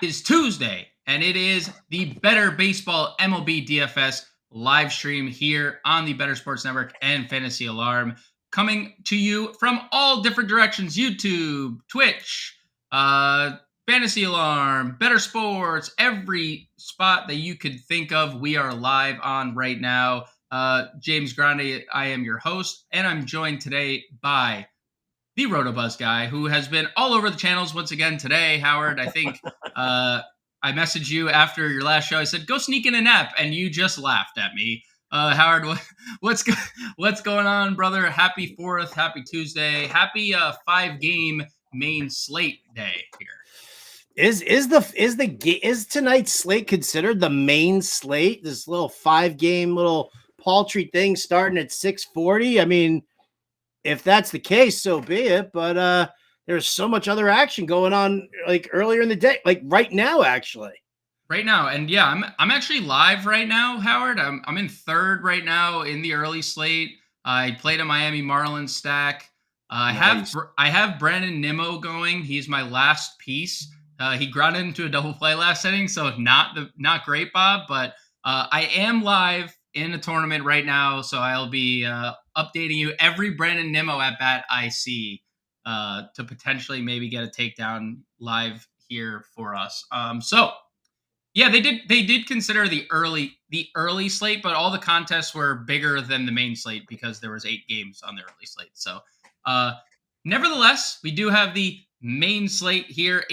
Is Tuesday, and it is the Better Baseball MLB DFS live stream here on the Better Sports Network and Fantasy Alarm, coming to you from all different directions: YouTube, Twitch, Fantasy Alarm, Better Sports, every spot that you could think of. We are live on right now. James Grande, I am your host, and I'm joined today by the Rotobuzz guy, who has been all over the channels once again today. Howard, I think I messaged you after your last show. I said, go sneak in a nap, and you just laughed at me. Howard, what's going on, brother? Happy 4th, happy Tuesday, happy 5-game main slate day here. Is tonight's slate considered the main slate? This little 5-game little paltry thing starting at 6:40. I mean, if that's the case, so be it. But there's so much other action going on, like earlier in the day, like right now, actually. Right now, and yeah, I'm actually live right now, Howard. I'm in third right now in the early slate. I played a Miami Marlins stack. Nice. I have Brandon Nimmo going. He's my last piece. He grounded into a double play last inning, so not great, Bob. But I am live in a tournament right now, so I'll be updating you every Brandon Nimmo at bat I see to potentially maybe get a takedown live here for us. So yeah, they did consider the early slate, but all the contests were bigger than the main slate because there was 8 games on the early slate. So nevertheless, we do have the main slate here,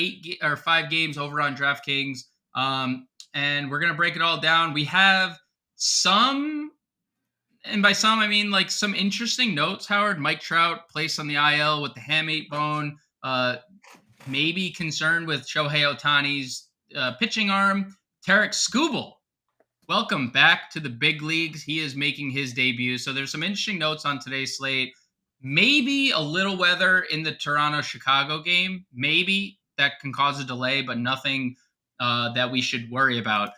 5 games over on DraftKings. And we're gonna break it all down. We have some, and by some I mean like some interesting notes. Howard, Mike Trout placed on the IL with the hamate bone. Maybe concerned with Shohei Ohtani's pitching arm. Tarek Skubal, welcome back to the big leagues. He is making his debut. So there's some interesting notes on today's slate. Maybe a little weather in the Toronto-Chicago game. Maybe that can cause a delay, but nothing that we should worry about.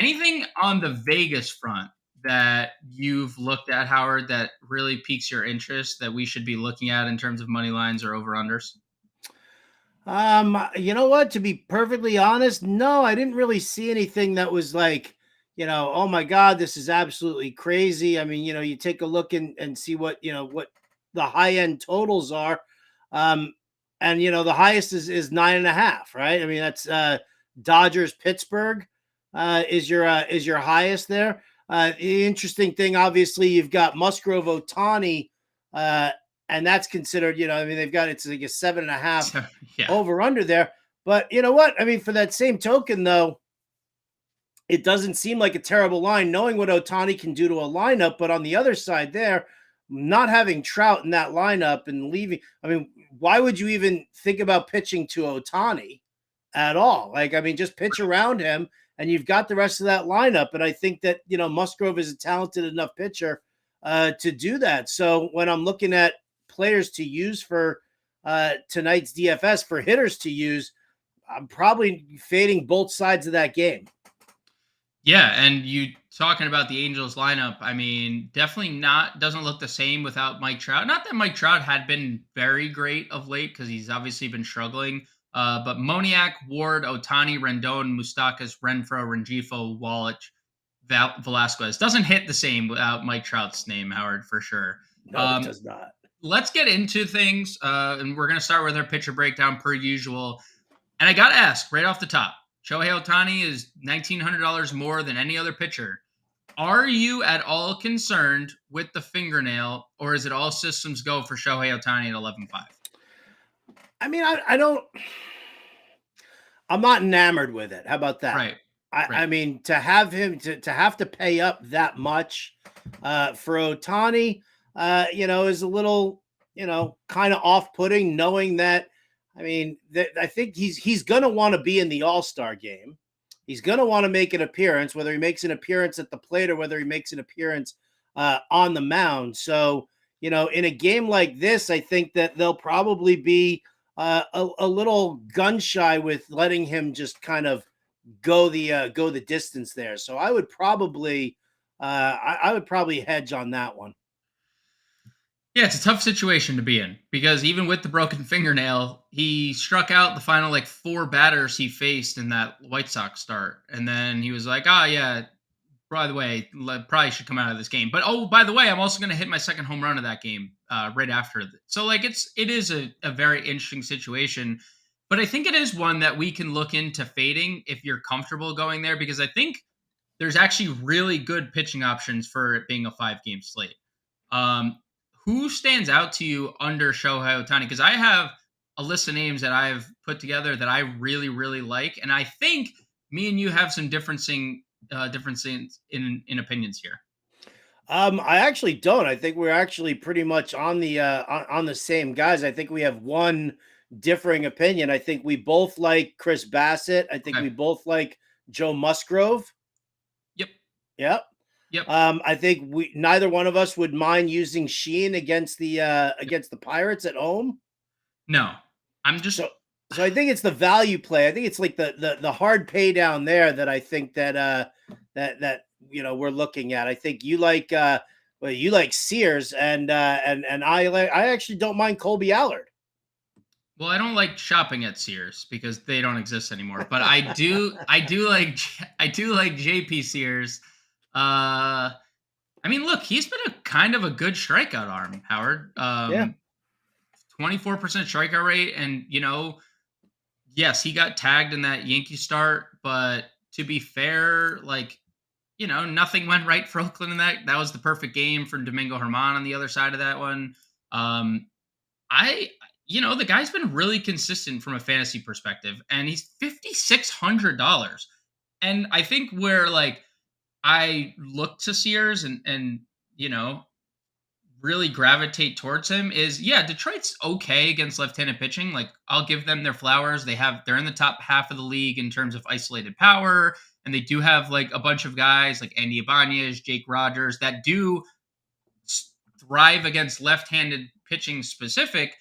Anything on the Vegas front that you've looked at, Howard, that really piques your interest that we should be looking at in terms of money lines or over-unders? You know what? To be perfectly honest, no, I didn't really see anything that was like, oh my God, this is absolutely crazy. I mean, you take a look and see what the high end totals are. And the highest is 9.5, right? I mean, that's Dodgers Pittsburgh is your highest there. The interesting thing, obviously, you've got Musgrove Ohtani, and that's considered, I mean, it's like a 7.5 over under there. But you know what? I mean, for that same token, though, it doesn't seem like a terrible line, knowing what Ohtani can do to a lineup. But on the other side there, not having Trout in that lineup and leaving, I mean, why would you even think about pitching to Ohtani at all? Like, I mean, just pitch around him and you've got the rest of that lineup. And I think that, Musgrove is a talented enough pitcher to do that. So when I'm looking at players to use for tonight's DFS, for hitters to use, I'm probably fading both sides of that game. Yeah, and you talking about the Angels lineup, I mean, definitely doesn't look the same without Mike Trout. Not that Mike Trout had been very great of late because he's obviously been struggling. But Moniak, Ward, Ohtani, Rendon, Moustakas, Renfroe, Rengifo, Wallach, Velasquez doesn't hit the same without Mike Trout's name, Howard, for sure. No, it does not. Let's get into things, and we're going to start with our pitcher breakdown per usual. And I got to ask right off the top, Shohei Ohtani is $1,900 more than any other pitcher. Are you at all concerned with the fingernail, or is it all systems go for Shohei Ohtani at 11.5? I mean, I'm not enamored with it. How about that? Right. I mean, to have him to have to pay up that much for Ohtani, is a little, kind of off-putting, knowing that, I mean, I think he's going to want to be in the All-Star game. He's going to want to make an appearance, whether he makes an appearance at the plate or whether he makes an appearance on the mound. So, in a game like this, I think that they'll probably be a little gun shy with letting him just kind of go the distance there. So I would probably hedge on that one. Yeah, it's a tough situation to be in because even with the broken fingernail, he struck out the final like 4 batters he faced in that White Sox start. And then he was like, "Ah, yeah, by the way, probably should come out of this game." But oh, by the way, I'm also going to hit my second home run of that game right after. So like it is a very interesting situation, but I think it is one that we can look into fading if you're comfortable going there because I think there's actually really good pitching options for it being a 5 game slate. Um, who stands out to you under Shohei Ohtani? Because I have a list of names that I've put together that I really, really like, and I think me and you have some differences in opinions here. I actually don't. I think we're actually pretty much on the same guys. I think we have one differing opinion. I think we both like Chris Bassett. I think Okay. we both like Joe Musgrove. Yep. Yep. Yep. I think we neither one of us would mind using Sheen Yep. against the Pirates at home. No, I'm just. So so I think it's the value play. I think it's like the hard pay down there that I think that we're looking at. I think you like well, you like Sears and I actually don't mind Colby Allard. Well, I don't like shopping at Sears because they don't exist anymore. But I do like JP Sears. I mean, look, he's been a kind of a good strikeout arm, Howard. Yeah. 24% strikeout rate, and yes, he got tagged in that Yankee start, but to be fair, like nothing went right for Oakland in that. That was the perfect game for Domingo Herman on the other side of that one. Um, I, the guy's been really consistent from a fantasy perspective, and he's $5,600. And I think where like I look to Sears and you know really gravitate towards him is yeah, Detroit's okay against left-handed pitching. Like I'll give them their flowers. They're in the top half of the league in terms of isolated power, and they do have like a bunch of guys like Andy Ibanez, Jake Rogers that do thrive against left-handed pitching specific.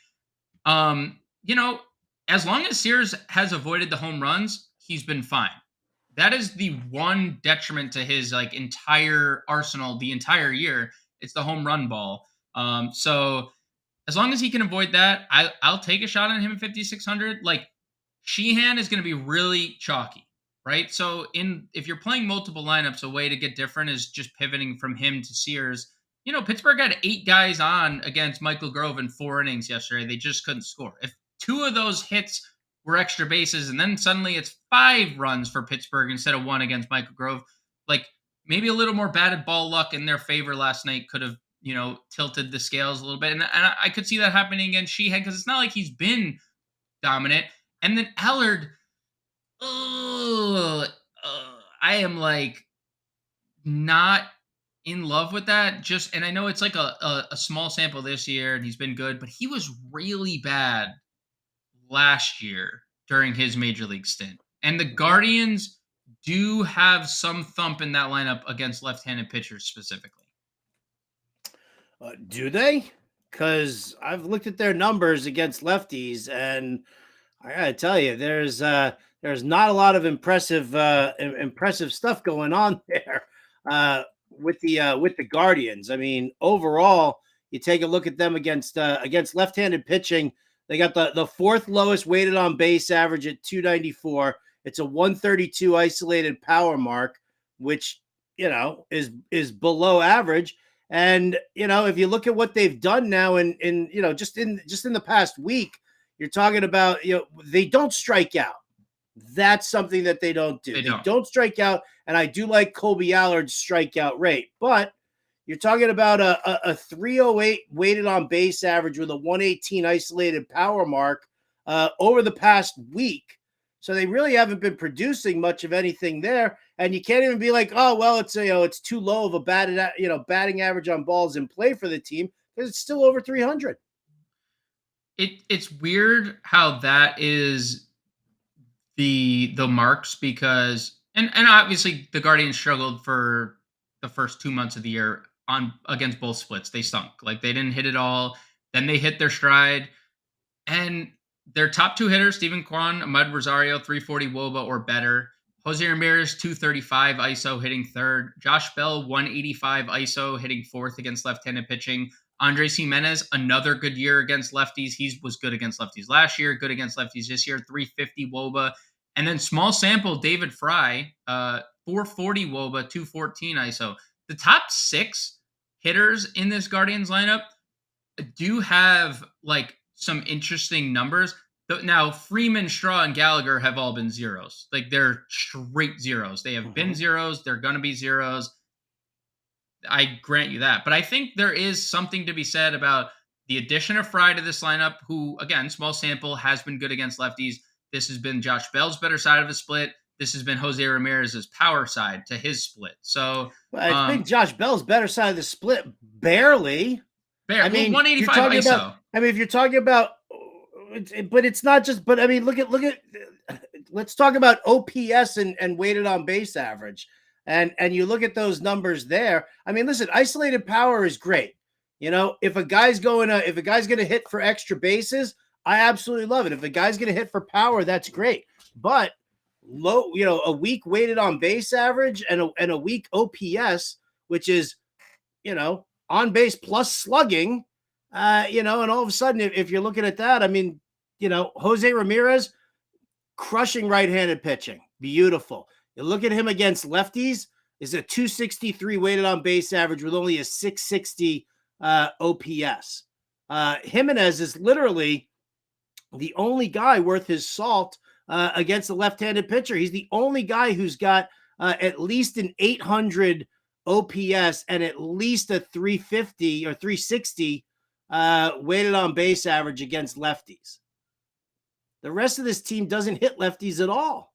Um, you know, as long as Sears has avoided the home runs, he's been fine. That is the one detriment to his like entire arsenal the entire year. It's the home run ball. So as long as he can avoid that, I'll take a shot on him at 5,600. Like Sheehan is going to be really chalky, right? So if you're playing multiple lineups, a way to get different is just pivoting from him to Sears. Pittsburgh had 8 guys on against Michael Grove in 4 innings yesterday. They just couldn't score. If 2 of those hits were extra bases, and then suddenly it's 5 runs for Pittsburgh instead of 1 against Michael Grove, like maybe a little more batted ball luck in their favor last night could have, tilted the scales a little bit. And I could see that happening against Sheehan because it's not like he's been dominant. And then Allard, oh, I am like not in love with that. And I know it's like a small sample this year, and he's been good, but he was really bad last year during his major league stint. And the Guardians do have some thump in that lineup against left-handed pitchers specifically. Do they? Because I've looked at their numbers against lefties, and I gotta tell you, there's not a lot of impressive stuff going on there with the Guardians. I mean, overall, you take a look at them against left-handed pitching. They got the 4th lowest weighted on base average at 294. It's a 132 isolated power mark, which is below average. And if you look at what they've done now, in just in the past week, you're talking about they don't strike out. That's something that they don't do. They don't strike out, and I do like Colby Allard's strikeout rate, but you're talking about a 308 weighted on base average with a 118 isolated power mark over the past week. So they really haven't been producing much of anything there. And you can't even be like, oh, well, it's too low of a batting average on balls in play for the team because it's still over 300. It's weird how that is the marks because and obviously the Guardians struggled for the first 2 months of the year on against both splits. They stunk. Like they didn't hit it all. Then they hit their stride. And their top 2 hitters, Steven Kwan, Ahmed Rosario, 340 WOBA or better. Jose Ramirez, 235 ISO, hitting 3rd. Josh Bell, 185 ISO, hitting 4th against left-handed pitching. Andres Jimenez, another good year against lefties. He was good against lefties last year, good against lefties this year, 350 WOBA. And then small sample, David Fry, 440 WOBA, 214 ISO. The top 6 hitters in this Guardians lineup do have like some interesting numbers. Now, Freeman, Straw, and Gallagher have all been zeros. Like they're straight zeros. They have been zeros. They're going to be zeros. I grant you that. But I think there is something to be said about the addition of Fry to this lineup, who, again, small sample, has been good against lefties. This has been Josh Bell's better side of the split. This has been Jose Ramirez's power side to his split. So it's been Josh Bell's better side of the split, barely. I mean, 185 ISO. If you're talking about, but it's not just. But I mean, look at. Let's talk about OPS and weighted on base average. And you look at those numbers there. I mean, listen, isolated power is great. If a guy's going to hit for extra bases, I absolutely love it. If a guy's going to hit for power, that's great. But low, a weak weighted on base average and a weak OPS, which is, on base plus slugging, and all of a sudden, if you're looking at that, I mean, Jose Ramirez crushing right-handed pitching, beautiful. You look at him against lefties, is a 263 weighted on base average with only a 660 OPS. Jimenez is literally the only guy worth his salt against the left-handed pitcher. He's the only guy who's got at least an 800 OPS and at least a 350 or 360 weighted on base average against lefties. The rest of this team doesn't hit lefties at all.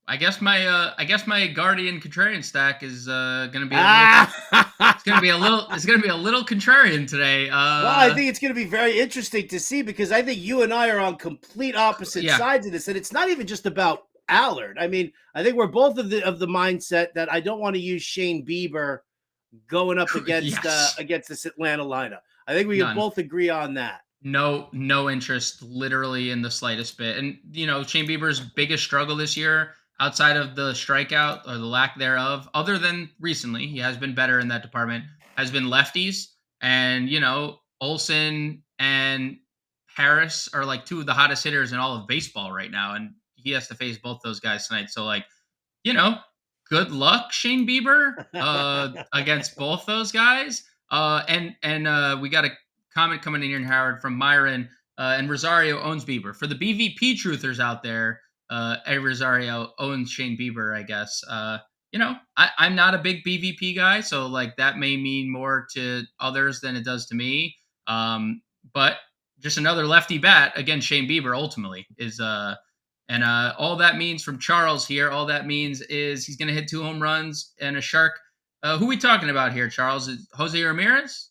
I guess my Guardian contrarian stack is going to be a little contrarian today. Well, I think it's going to be very interesting to see because I think you and I are on complete opposite sides of this, and it's not even just about Allard. I mean, I think we're both of the mindset that I don't want to use Shane Bieber going up against against this Atlanta lineup. I think we can both agree on that. No interest, literally in the slightest bit. And Shane Bieber's biggest struggle this year, outside of the strikeout or the lack thereof, other than recently, he has been better in that department, has been lefties. And, Olsen and Harris are like two of the hottest hitters in all of baseball right now. And he has to face both those guys tonight. So, good luck, Shane Bieber, against both those guys. And we got a comment coming in here, Howard, from Myron, and Rosario owns Bieber. For the BVP truthers out there, Rosario owns Shane Bieber, I guess. I'm not a big BVP guy, so that may mean more to others than it does to me. But just another lefty bat against Shane Bieber ultimately is and all that means from Charles here, all that means is he's going to hit 2 home runs and a shark. Who are we talking about here, Charles? Is Jose Ramirez?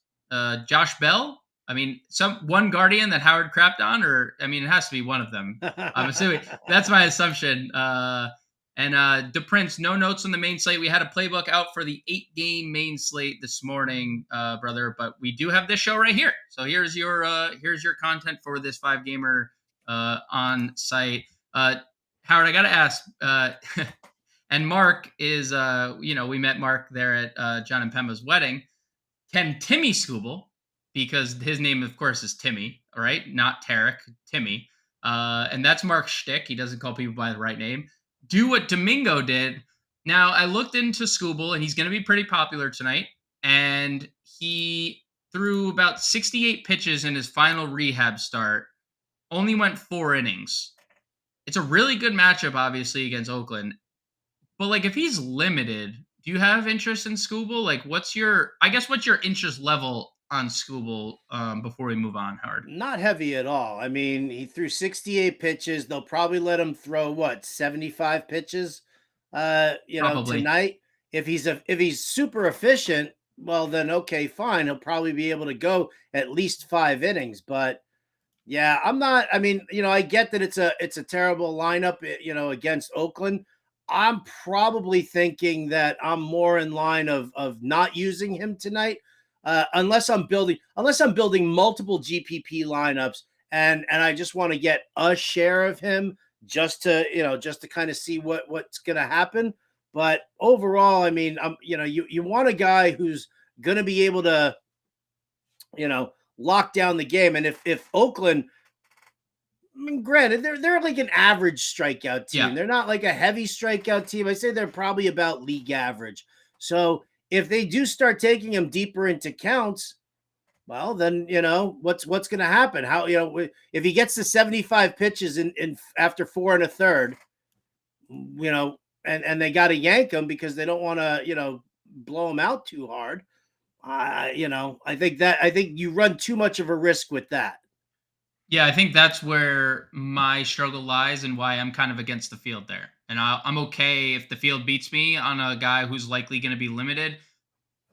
Josh Bell? I mean, one Guardian that Howard crapped on, or I mean, it has to be one of them. I'm assuming that's my assumption. And DePrince, no notes on the main slate. We had a playbook out for the 8-game main slate this morning, brother. But we do have this show right here. So here's your content for this 5-gamer on site. Howard, I got to ask. And Mark is, we met Mark there at John and Pemba's wedding. Can Timmy Scooble? Because his name, of course, is Timmy, all right? Not Tarek, Timmy. And that's Mark's shtick. He doesn't call people by the right name. Do what Domingo did. Now, I looked into Scooble, and he's going to be pretty popular tonight. And he threw about 68 pitches in his final rehab start. Only went 4 innings. It's a really good matchup, obviously, against Oakland. But, if he's limited, do you have interest in Scooble? What's your interest level on Scooble before we move on, Howard? Not heavy at all. I mean, he threw 68 pitches. They'll probably let him throw 75 pitches tonight. If he's super efficient, well then okay, fine. He'll probably be able to go at least 5 innings, but yeah, I'm not. I mean, I get that it's a terrible lineup, against Oakland. I'm probably thinking that I'm more in line of not using him tonight. Unless I'm building multiple GPP lineups and I just want to get a share of him just to kind of see what's going to happen. But overall, I mean, you want a guy who's going to be able to, lock down the game. And if Oakland, I mean, granted, they're like an average strikeout team. Yeah. They're not like a heavy strikeout team. I say they're probably about league average. So if they do start taking them deeper into counts, well, then what's going to happen? How if he gets to 75 pitches in after 4 1/3, and they got to yank him because they don't want to blow him out too hard. I think you run too much of a risk with that. Yeah, I think that's where my struggle lies and why I'm kind of against the field there. And I'm okay if the field beats me on a guy who's likely going to be limited.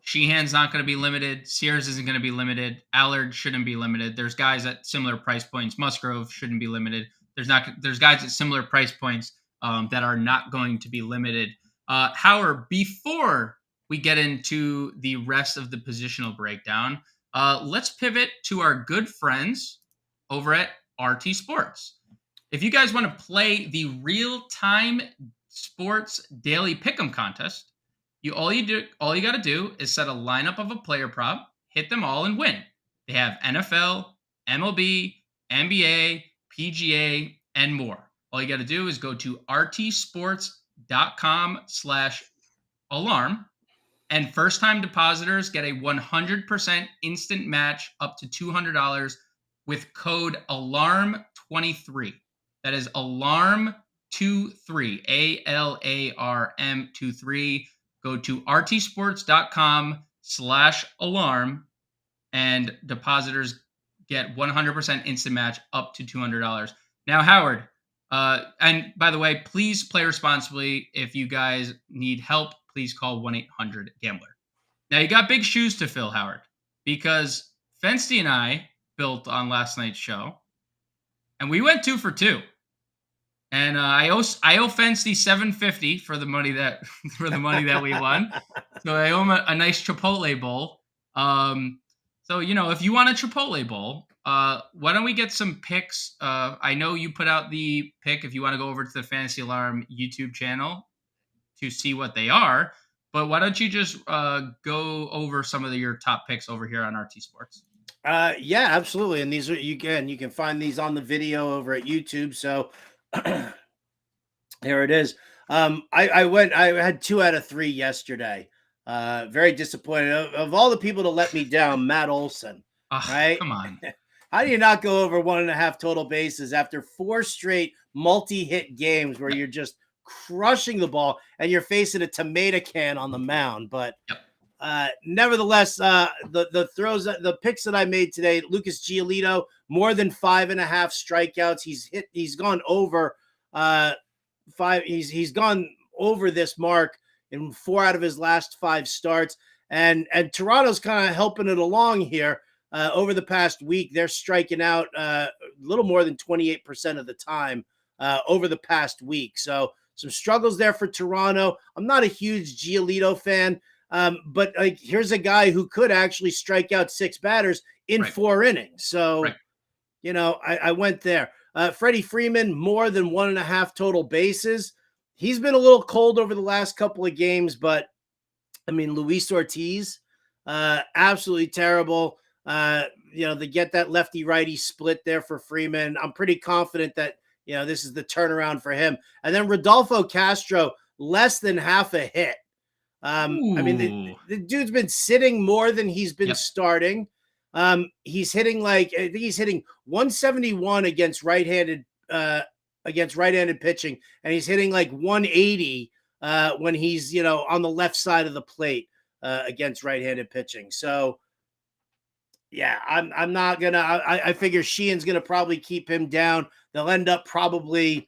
Sheehan's not going to be limited. Sears isn't going to be limited. Allard shouldn't be limited. There's guys at similar price points. Musgrove shouldn't be limited. There's guys at similar price points that are not going to be limited. Howard, before we get into the rest of the positional breakdown, let's pivot to our good friends over at RT Sports. If you guys want to play the real-time sports daily pick'em contest, all you got to do is set a lineup of a player prop, hit them all, and win. They have NFL, MLB, NBA, PGA, and more. All you got to do is go to rtsports.com/alarm, and first-time depositors get a 100% instant match up to $200 with code ALARM23. That is ALARM23, ALARM23. Go to rtsports.com/alarm, and depositors get 100% instant match up to $200. Now, Howard, and by the way, please play responsibly. If you guys need help, please call 1-800-GAMBLER. Now, you got big shoes to fill, Howard, because Fensty and I built on last night's show, and we went 2 for 2. And I owe Fensty $750 for the money that we won. So I owe him a nice Chipotle bowl. So if you want a Chipotle bowl, why don't we get some picks? I know you put out the pick if you want to go over to the Fantasy Alarm YouTube channel to see what they are. But why don't you just go over some of your top picks over here on RT Sports? Yeah, absolutely. And these are you can find these on the video over at YouTube. So here it is. I had 2 out of 3 yesterday. Very disappointed. Of all the people to let me down, Matt Olson. Right? Come on. How do you not go over 1.5 total bases after 4 straight multi-hit games where you're just crushing the ball and you're facing a tomato can on the mound? But nevertheless, the throws, the picks that I made today, Lucas Giolito, more than 5.5 strikeouts. He's gone over 5. He's gone over this mark in 4 out of his last 5 starts. And Toronto's kind of helping it along here. Over the past week, they're striking out a little more than 28% of the time over the past week. So some struggles there for Toronto. I'm not a huge Giolito fan, but here's a guy who could actually strike out 6 batters in 4 innings. So, I went there. Freddie Freeman, more than 1.5 total bases. He's been a little cold over the last couple of games, but I mean, Luis Ortiz, absolutely terrible. They get that lefty righty split there for Freeman. I'm pretty confident that, this is the turnaround for him. And then Rodolfo Castro, less than half a hit. I mean, the dude's been sitting more than he's been starting. He's hitting I think he's hitting 171 against right-handed pitching, and he's hitting 180 when he's on the left side of the plate against right-handed pitching. So yeah, I'm not gonna. I figure Sheehan's gonna probably keep him down. They'll end up probably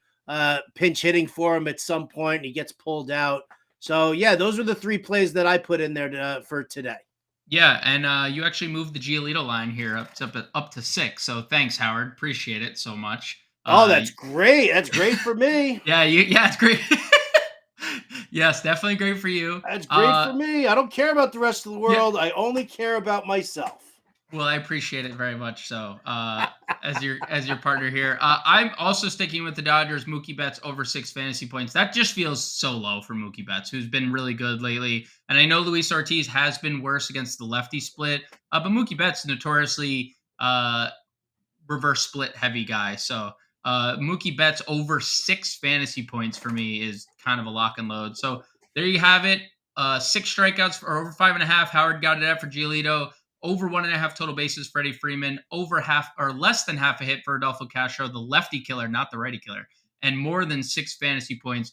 pinch hitting for him at some point, and he gets pulled out. So yeah, those are the 3 plays that I put in there for today. Yeah, and you actually moved the Giolito line here up to 6. So thanks, Howard. Appreciate it so much. Oh, that's great. That's great for me. Yeah, it's great. Yes, definitely great for you. That's great for me. I don't care about the rest of the world. I only care about myself. Well, I appreciate it very much. So, as your partner here, I'm also sticking with the Dodgers. Mookie Betts over 6 fantasy points. That just feels so low for Mookie Betts, who's been really good lately. And I know Luis Ortiz has been worse against the lefty split, but Mookie Betts notoriously reverse split heavy guy. So Mookie Betts over 6 fantasy points for me is kind of a lock and load. So there you have it. 6 strikeouts for over 5.5. Howard got it up for Giolito. Over 1.5 total bases, Freddie Freeman. Over half or less than half a hit for Adolfo Castro, the lefty killer, not the righty killer. And more than 6 fantasy points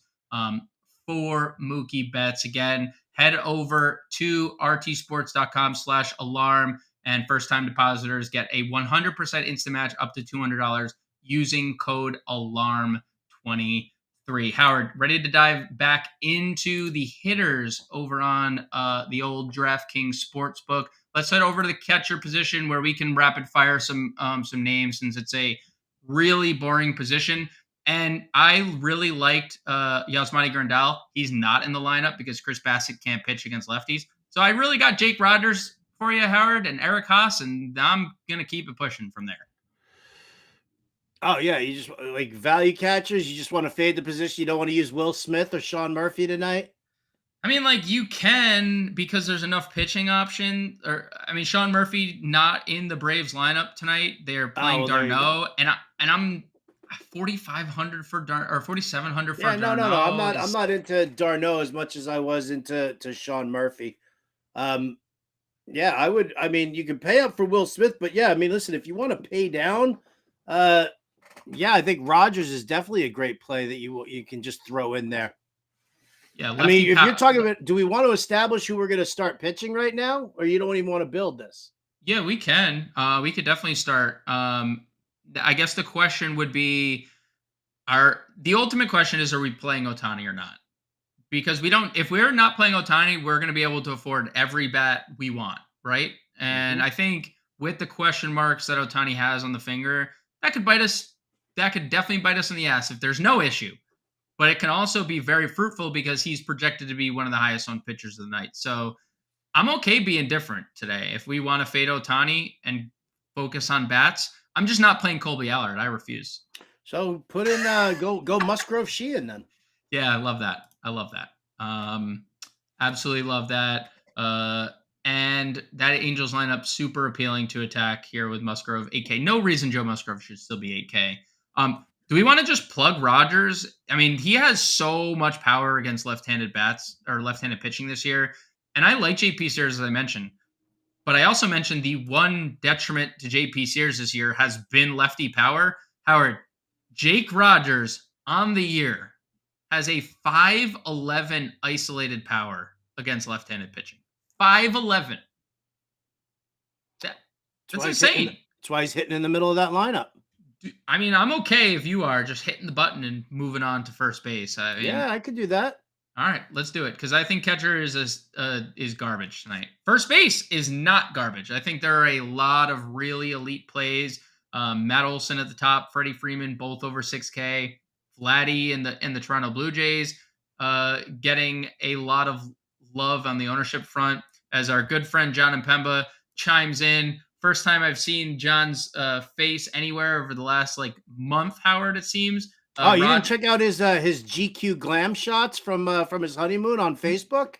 for Mookie Betts. Again, head over to rtsports.com/alarm. And first time depositors get a 100% instant match up to $200 using code ALARM23. Howard, ready to dive back into the hitters over on the old DraftKings Sportsbook. Let's head over to the catcher position where we can rapid fire some names since it's a really boring position. And I really liked Yasmani Grandal. He's not in the lineup because Chris Bassett can't pitch against lefties. So I really got Jake Rogers for you, Howard, and Eric Haas, and I'm going to keep it pushing from there. Oh yeah, you just like value catchers. You just want to fade the position. You don't want to use Will Smith or Sean Murphy tonight. I mean, like you can because there's enough pitching option. Or I mean, Sean Murphy not in the Braves lineup tonight. They're playing d'Arnaud, and I'm 4,500 for or 4,700 for Yeah, d'Arnaud. no. I'm not into d'Arnaud as much as I was into Sean Murphy. Yeah, I would. I mean, you can pay up for Will Smith, but yeah, I mean, listen, if you want to pay down, yeah, I think Rogers is definitely a great play that you can just throw in there. Yeah, I mean, if you're talking about, do we want to establish who we're going to start pitching right now, or you don't even want to build this? Yeah, we can. We could definitely start. I guess the question would be, the ultimate question is, are we playing Ohtani or not? Because if we're not playing Ohtani, we're going to be able to afford every bat we want, right? And I think with the question marks that Ohtani has on the finger, that could bite us. That could definitely bite us in the ass if there's no issue. But it can also be very fruitful because he's projected to be one of the highest owned pitchers of the night. So I'm okay being different today. If we want to fade Ohtani and focus on bats, I'm just not playing Colby Allard. I refuse. So put in go Musgrove Sheehan then. Yeah, I love that. Absolutely love that. And that Angels lineup super appealing to attack here with Musgrove 8K. No reason Joe Musgrove should still be 8K. Do we want to just plug Rogers? I mean, he has so much power against left-handed bats or left-handed pitching this year. And I like JP Sears, as I mentioned. But I also mentioned the one detriment to JP Sears this year has been lefty power. Howard, Jake Rogers on the year has a 511 isolated power against left-handed pitching. 511. That's insane. That's why he's hitting in the middle of that lineup. I mean, I'm okay if you are just hitting the button and moving on to first base. I mean, yeah, I could do that. All right, let's do it because I think catcher is garbage tonight. First base is not garbage. I think there are a lot of really elite plays. Matt Olson at the top, Freddie Freeman, both over 6K. Vladdy in the Toronto Blue Jays, getting a lot of love on the ownership front as our good friend John Impemba chimes in. First time I've seen John's face anywhere over the last month, Howard, it seems. You didn't check out his GQ glam shots from his honeymoon on Facebook?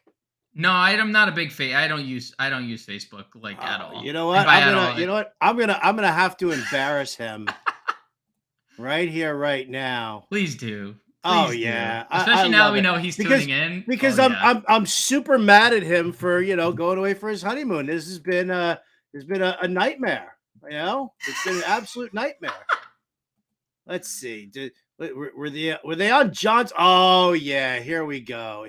No, I'm not a big fan. I don't use Facebook at all. You know what? I'm gonna have to embarrass him right here, right now. Please do. Yeah. Especially now that we know he's tuning in. Because I'm super mad at him for going away for his honeymoon. This has been a nightmare. It's been an absolute nightmare. Let's see. Were they on John's? Oh yeah, here we go.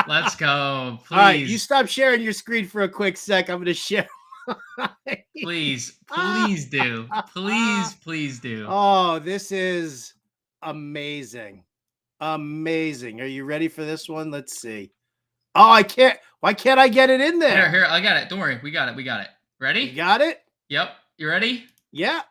Let's go. Please. All right, you stop sharing your screen for a quick sec. I'm going to share. Please do. Please do. Oh, this is amazing. Amazing. Are you ready for this one? Let's see. Oh, I can't. Why can't I get it in there? Here, I got it. Don't worry. We got it. Ready? You got it? Yep. You ready? Yeah.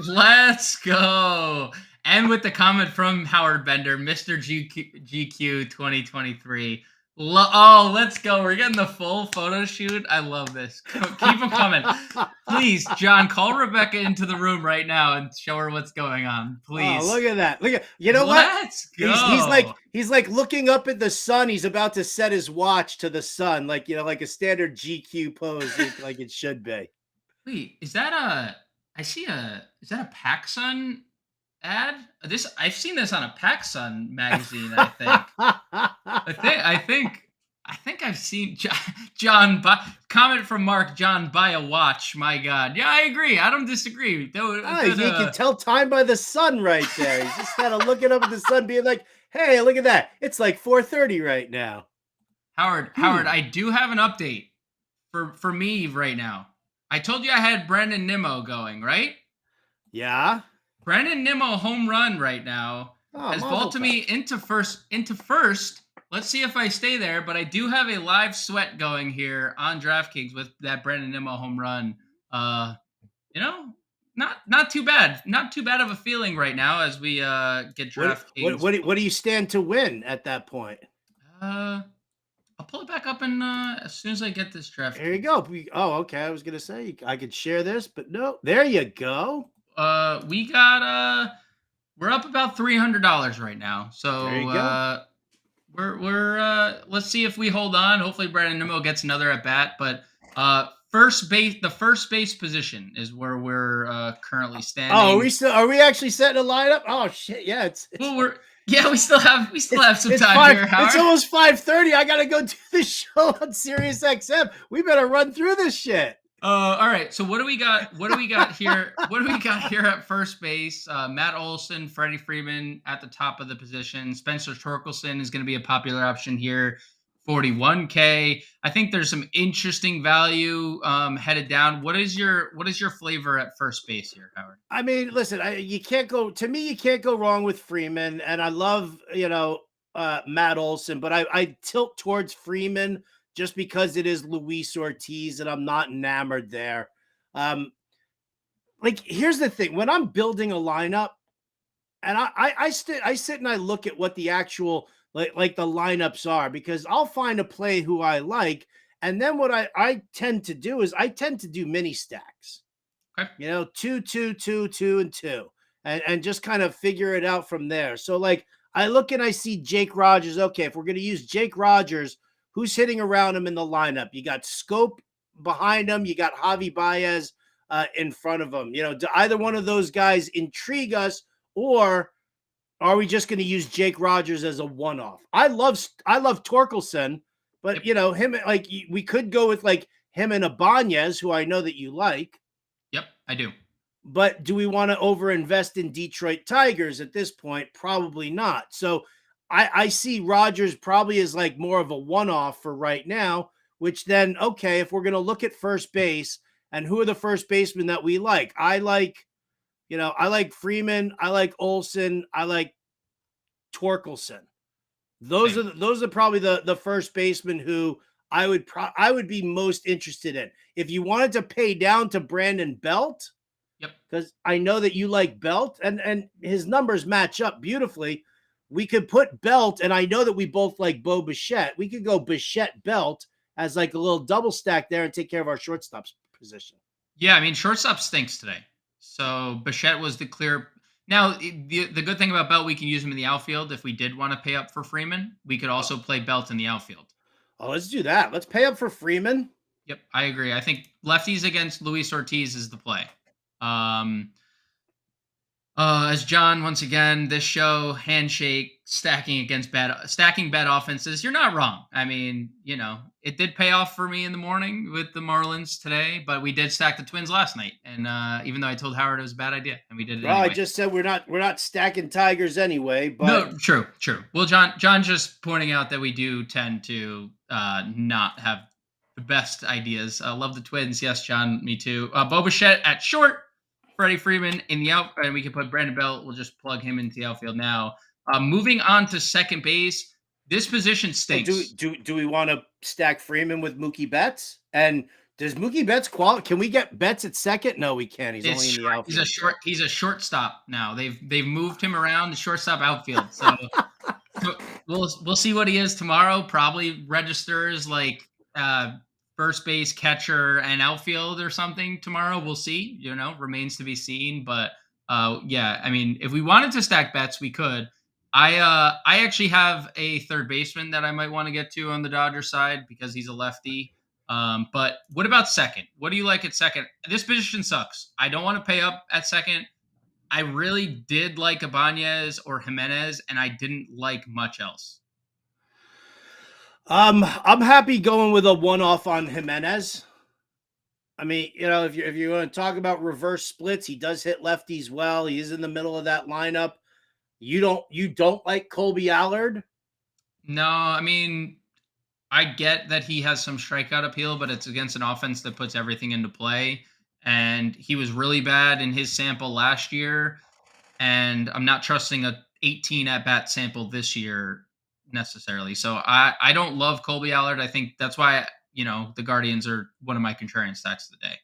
Let's go. And with the comment from Howard Bender, Mr. GQ 2023. Oh, let's go. We're getting the full photo shoot. I love this. Keep them coming. Please, John, call Rebecca into the room right now and show her what's going on. Oh, Please. look at that. Look at, you know what? Let's He's go. like looking up at the sun. He's about to set his watch to the sun, like, like a standard GQ pose, like it should be. Wait, is that is that a PacSun ad? I've seen this on a PacSun magazine, I think. I think I've seen John comment from Mark. John, buy a watch. My God, yeah, I agree. I don't disagree. You can tell time by the sun right there. He's just kind of looking up at the sun, being like, "Hey, look at that! It's like 4:30 right now." Howard, I do have an update for me right now. I told you I had Brandon Nimmo going, right? Yeah. Brandon Nimmo home run right now has vaulted me into first. Let's see if I stay there, but I do have a live sweat going here on DraftKings with that Brandon Nimmo home run. Not too bad. Not too bad of a feeling right now as we get DraftKings. What do you stand to win at that point? I'll pull it back up and as soon as I get this draft. There you go. Okay. I was gonna say I could share this, but no. There you go. We got we're up about $300 right now. So there you go. We're let's see if we hold on. Hopefully Brandon Nimmo gets another at bat, but the first base position is where we're currently standing. Oh, are we actually setting a lineup? Oh shit, yeah, we still have some time here, Howard. It's almost 5:30. I gotta go do the show on Sirius XM. We better run through this shit. All right. So what do we got? What do we got here? What do we got here at first base? Matt Olson, Freddie Freeman at the top of the position. Spencer Torkelson is going to be a popular option here. 41K. I think there's some interesting value headed down. What is your flavor at first base here, Howard? I mean, listen, you can't go wrong with Freeman, and I love Matt Olson, but I tilt towards Freeman just because it is Luis Ortiz, and I'm not enamored there. Here's the thing: when I'm building a lineup, and I sit and I look at what the actual like the lineups are, because I'll find a play who I like, and then what I tend to do is I tend to do mini stacks. Okay. 2, 2, 2, 2, and 2, and just kind of figure it out from there. So I look and I see Jake Rogers. Okay, if we're going to use Jake Rogers, who's hitting around him in the lineup? You got Scope behind him. You got Javi Baez in front of him. Do either one of those guys intrigue us, or are we just going to use Jake Rogers as a one-off? I love Torkelson, but him, we could go with him and Ibanez, who I know that you like. Yep, I do. But do we want to overinvest in Detroit Tigers at this point? Probably not. So I see Rogers probably as more of a one-off for right now, which then, okay, if we're going to look at first base and who are the first basemen that we like, I like Freeman, I like Olson, I like Torkelson. Those are probably the first basemen who I would be most interested in. If you wanted to pay down to Brandon Belt, yep, because I know that you like Belt and his numbers match up beautifully. We could put Belt, and I know that we both like Bo Bichette. We could go Bichette Belt as a little double stack there and take care of our shortstop's position. Yeah, I mean, shortstop stinks today. So Bichette was the clear. Now, the good thing about Belt, we can use him in the outfield. If we did want to pay up for Freeman, we could also play Belt in the outfield. Oh, let's do that. Let's pay up for Freeman. Yep, I agree. I think lefties against Luis Ortiz is the play. As John, once again, this show, handshake, stacking bad offenses. You're not wrong. I mean, it did pay off for me in the morning with the Marlins today, but we did stack the Twins last night. And even though I told Howard it was a bad idea, and we did it anyway. I just said we're not stacking Tigers anyway. But no, true. Well, John just pointing out that we do tend to not have the best ideas. I love the Twins. Yes, John, me too. Bo Bichette at short. Freddie Freeman in the out, and we can put Brandon Belt. We'll just plug him into the outfield now. Moving on to second base, this position stinks. Do we want to stack Freeman with Mookie Betts? And does Mookie Betts qualify? Can we get Betts at second? No, we can't. He's only in the outfield. He's a shortstop now. They've moved him around the shortstop outfield. So So we'll see what he is tomorrow. Probably registers like uh first base, catcher, and outfield or something tomorrow. We'll see. Remains to be seen. But yeah, I mean, if we wanted to stack bets, we could. I actually have a third baseman that I might want to get to on the Dodgers side because he's a lefty. But what about second? What do you like at second? This position sucks. I don't want to pay up at second. I really did like Ibanez or Jimenez, and I didn't like much else. I'm happy going with a one-off on Jimenez. I mean, if you're going to talk about reverse splits, he does hit lefties well. He is in the middle of that lineup. You don't like Colby Allard? No, I mean, I get that he has some strikeout appeal, but it's against an offense that puts everything into play. And he was really bad in his sample last year. And I'm not trusting a 18 at bat sample this year necessarily. So I don't love Colby Allard. I think that's why, the Guardians are one of my contrarian stacks of the day.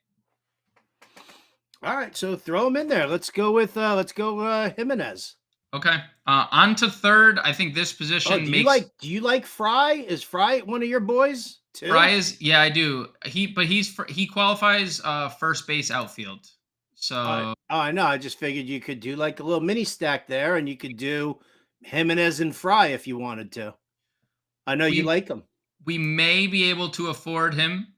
All right, so throw him in there. Let's go Jimenez. Okay. On to third. I think this Oh, position do you like Fry? Is Fry one of your boys too? Fry is, yeah, I do. He qualifies first base outfield. So I know. I just figured you could do like a little mini stack there, and you could do Jimenez and Fry if you wanted to. I know you we like them. we may be able to afford him.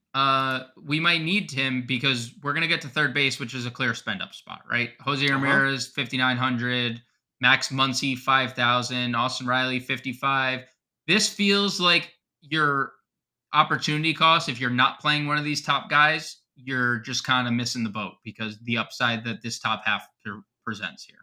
We might need him because we're gonna get to third base, which is a clear spend up spot, right? Jose Ramirez 5,900, Max Muncy 5,000, Austin Riley 55. This feels like your opportunity cost. If you're not playing one of these top guys, you're just kind of missing the boat because the upside that this top half presents here.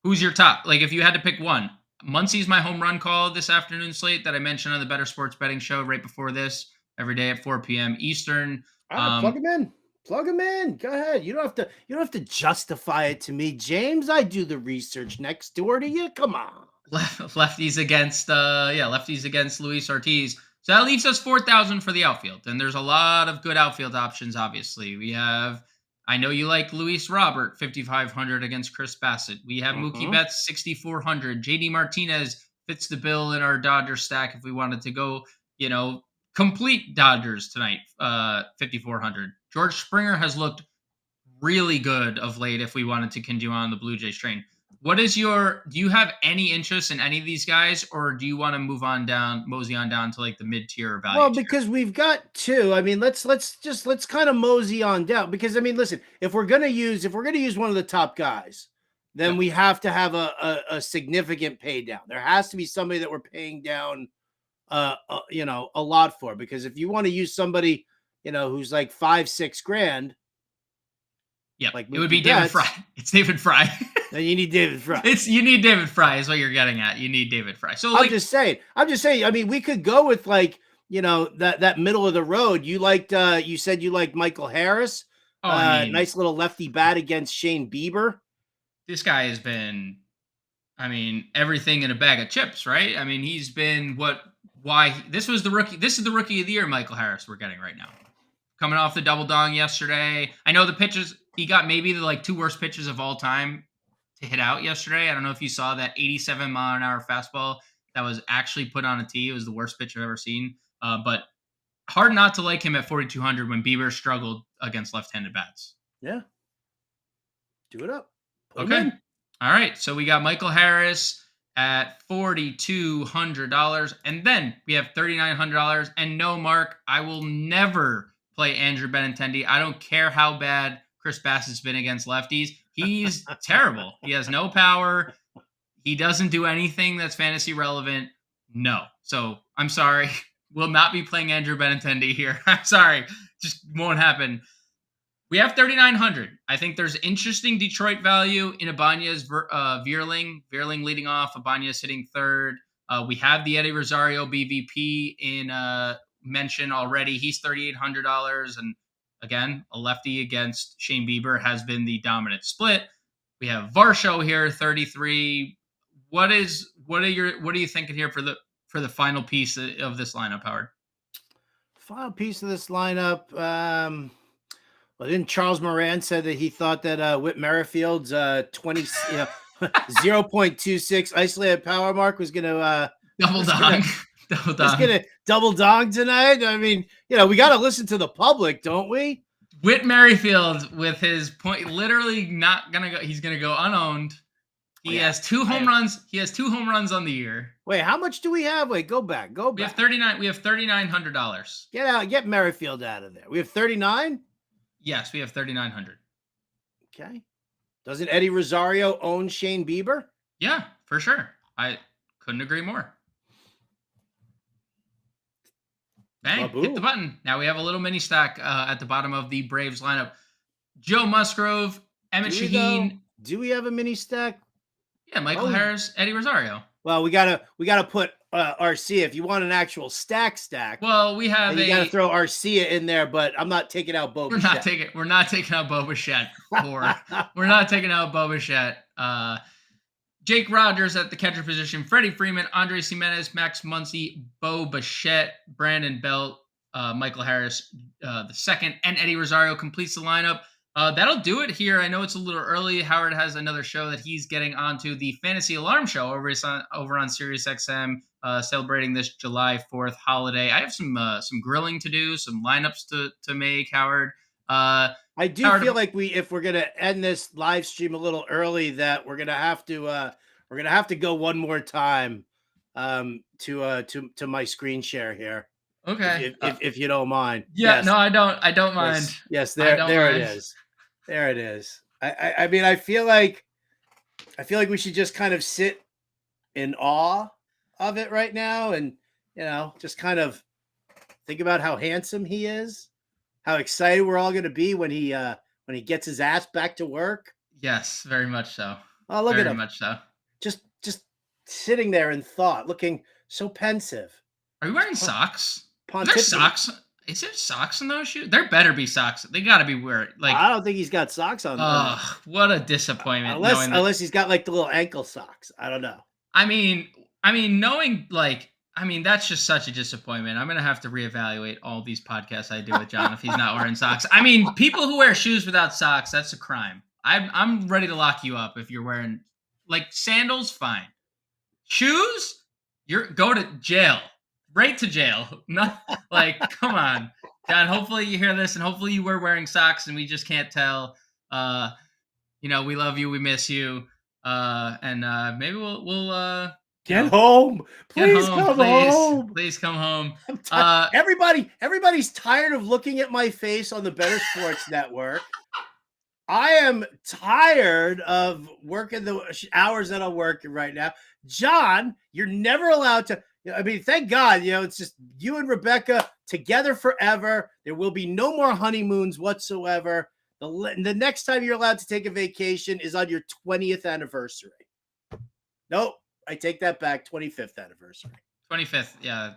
Who's your top? Like if you had to pick one, Muncy's my home run call this afternoon slate that I mentioned on the Better Sports Betting Show right before this, every day at 4 p.m. Eastern. All right, plug him in. Plug him in. Go ahead. You don't have to justify it to me, James. I do the research next door to you. Come on. Lefties against Luis Ortiz. So that leaves us 4,000 for the outfield, and there's a lot of good outfield options. Obviously, we have. I know you like Luis Robert 5,500 against Chris Bassett. We have Mookie Betts 6,400. JD Martinez fits the bill in our Dodger stack if we wanted to go, complete Dodgers tonight. 5,400. George Springer has looked really good of late if we wanted to continue on the Blue Jays train. Do you have any interest in any of these guys, or do you want to mosey on down to like the mid-tier value? Well, because we've got two. I mean, let's kind of mosey on down because I mean, listen, if we're gonna use one of the top guys, then we have to have a significant pay down. There has to be somebody that we're paying down a lot for, because if you want to use somebody, who's like 5-6 grand. Yeah, like it would be David Fry. It's David Fry. Then you need David Fry. You need David Fry is what you're getting at. You need David Fry. So I'm just saying. I mean, we could go with like that middle of the road. You said you liked Michael Harris. Nice little lefty bat against Shane Bieber. This guy has been, everything in a bag of chips, right? I mean, he's been this is the rookie of the year, Michael Harris, we're getting right now. Coming off the double dong yesterday. I know the pitches, he got maybe the like two worst pitches of all time to hit out yesterday. I don't know if you saw that 87 mile an hour fastball that was actually put on a tee. It was the worst pitch I've ever seen. But hard not to like him at 4,200 when Bieber struggled against left-handed bats. Yeah. Do it up. Okay. All right. So we got Michael Harris at $4,200. And then we have $3,900. And no, Mark, I will never play Andrew Benintendi. I don't care how bad Chris Bassett's been against lefties. He's terrible. He has no power. He doesn't do anything that's fantasy relevant. No. So I'm sorry. Will not be playing Andrew Benintendi here. I'm sorry. Just won't happen. We have 3,900. I think there's interesting Detroit value in Ibanez, Vierling. Vierling leading off. Ibanez hitting third. We have the Eddie Rosario BVP in mention already. He's $3,800. And again, a lefty against Shane Bieber has been the dominant split. We have Varsho here, 33. What are you thinking here for the final piece of this lineup, Howard? Final piece of this lineup. Well, didn't Charles Moran said that he thought that Whit Merrifield's 20, 0.26 isolated power mark was going to double dong. Double dong. Just going to double dong tonight. I mean, we got to listen to the public, don't we? Whit Merrifield with his point, literally not going to go. He's going to go unowned. He has 2 home runs. He has 2 home runs on the year. Wait, how much do we have? Wait, go back. We have $3,900. Get Merrifield out of there. We have 39? Yes, we have 3,900. Okay. Doesn't Eddie Rosario own Shane Bieber? Yeah, for sure. I couldn't agree more. Bang, hit the button. Now we have a little mini stack at the bottom of the Braves lineup. Joe Musgrove, Emmett Shaheen. Do we have a mini stack? Yeah, Michael Harris, Eddie Rosario. Well, we gotta put Arcia if you want an actual stack. Well, we have you gotta throw Arcia in there, but I'm not taking out Bo Bichette. We're not taking out Bo Bichette. We're not taking out Bo Bichette. Jake Rogers at the catcher position, Freddie Freeman, Andres Jimenez, Max Muncy, Bo Bichette, Brandon Belt, Michael Harris the second, and Eddie Rosario completes the lineup. That'll do it here. I know it's a little early. Howard has another show that he's getting onto, the Fantasy Alarm Show over on SiriusXM, celebrating this July 4th holiday. I have some grilling to do, some lineups to make, Howard. I do feel like if we're gonna end this live stream a little early, that we're gonna have to go one more time to my screen share here. Okay, if you don't mind. Yeah, yes. No, I don't mind. Yes, there it is. There it is. I mean, I feel like we should just kind of sit in awe of it right now, and just kind of think about how handsome he is, how excited we're all going to be when he gets his ass back to work. Yes, very much so. Oh, look at him. Very much so. Just sitting there in thought, looking so pensive. Are you wearing socks? Are there socks? Is there socks in those shoes? There better be socks. They got to be wearing. Like, I don't think he's got socks on. Oh, what a disappointment! Unless he's got like the little ankle socks. I don't know. I mean, knowing that's just such a disappointment. I'm gonna have to reevaluate all these podcasts I do with John if he's not wearing socks. I mean, people who wear shoes without socks, that's a crime. I'm ready to lock you up if you're wearing sandals. Fine, shoes, go to jail. Right to jail. Not come on, John. Hopefully you hear this, and hopefully you were wearing socks, and we just can't tell. We love you, we miss you, and maybe we'll get home. Please come home. Please come home. Everybody's tired of looking at my face on the Better Sports Network. I am tired of working the hours that I'm working right now. John, you're never allowed to. I mean, thank God, it's just you and Rebecca together forever. There will be no more honeymoons whatsoever. The next time you're allowed to take a vacation is on your 20th anniversary. Nope, I take that back. 25th anniversary. 25th, yeah.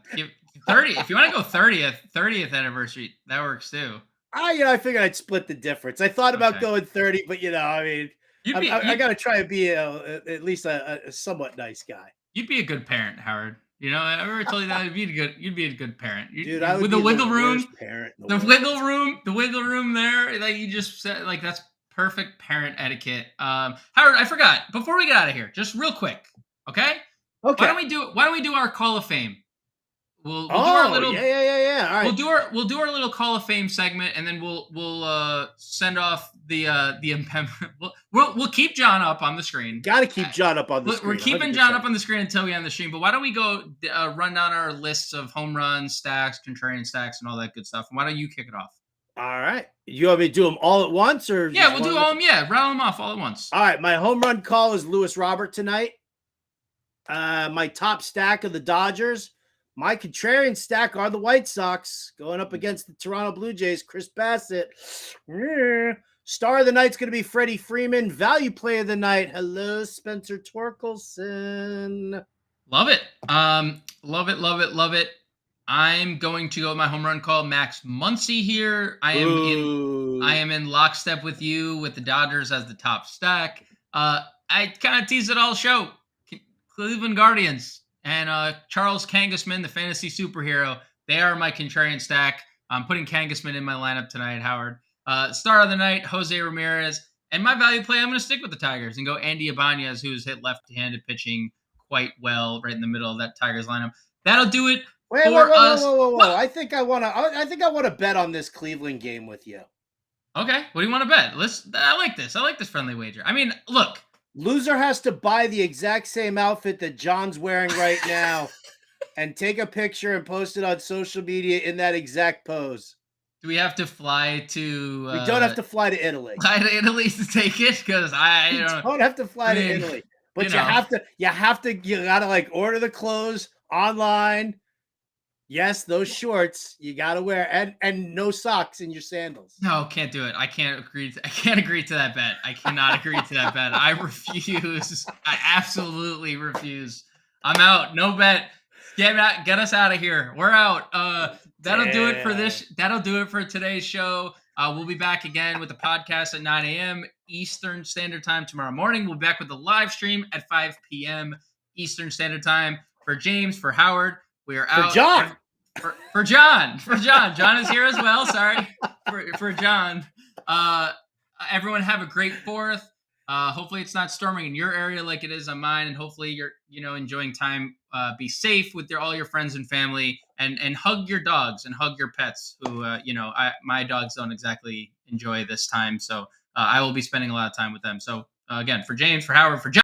30. If you want to go 30th anniversary, that works too. I figured I'd split the difference. I thought about going 30, but I mean, I got to try and be at least a somewhat nice guy. You'd be a good parent, Howard. I ever told you that you'd be a good parent. Dude, I would with be the wiggle room, parent the wiggle room there, like you just said, that's perfect parent etiquette. Howard, I forgot before we get out of here, just real quick, okay? Okay. Why don't we do our Call of Fame? We'll do our little yeah. All right. We'll do our little Call of Fame segment, and then we'll send off the impediment. We'll keep John up on the screen. Got to keep John up on the screen. We're keeping 100%. John up on the screen until we end the stream. But why don't we go run down our lists of home runs, stacks, contrarian stacks, and all that good stuff? And why don't you kick it off? All right. You want me to do them all at once, or yeah, we'll do all them. Yeah, rattle them off all at once. All right. My home run call is Lewis Robert tonight. My top stack of the Dodgers. My contrarian stack are the White Sox going up against the Toronto Blue Jays. Chris Bassett. Star of the night's going to be Freddie Freeman. Value play of the night. Hello, Spencer Torkelson. Love it. Love it. I'm going to go with my home run call, Max Muncy here. I am in lockstep with you with the Dodgers as the top stack. I kind of teased it all show. Cleveland Guardians. And Charles Kangasman, the fantasy superhero, they are my contrarian stack. I'm putting Kangasman in my lineup tonight, Howard. Star of the night, Jose Ramirez. And my value play, I'm going to stick with the Tigers and go Andy Ibanez, who's hit left-handed pitching quite well right in the middle of that Tigers lineup. That'll do it for us. Whoa. I think I want to bet on this Cleveland game with you. Okay. What do you want to bet? I like this. I like this friendly wager. I mean, look. Loser has to buy the exact same outfit that John's wearing right now and take a picture and post it on social media in that exact pose. Do we have to fly to... we don't have to fly to Italy. Fly to Italy to take it? Because you don't have to fly to Italy. But you gotta like order the clothes online. Yes, those shorts you gotta wear, and no socks in your sandals. No, can't do it. I can't agree to that bet. I cannot agree to that bet. I refuse. I absolutely refuse. I'm out. No bet. Get us out of here. We're out. That'll do it for this. That'll do it for today's show. We'll be back again with the podcast at 9 a.m. Eastern Standard Time tomorrow morning. We'll be back with the live stream at 5 p.m. Eastern Standard Time. For James, for Howard, we are out. For John. For John. John is here as well. Sorry. For John. Everyone have a great 4th. Hopefully it's not storming in your area like it is on mine, and hopefully you're enjoying time. Be safe with all your friends and family, and hug your dogs and hug your pets who my dogs don't exactly enjoy this time, so I will be spending a lot of time with them. So again, for James, for Howard, for John.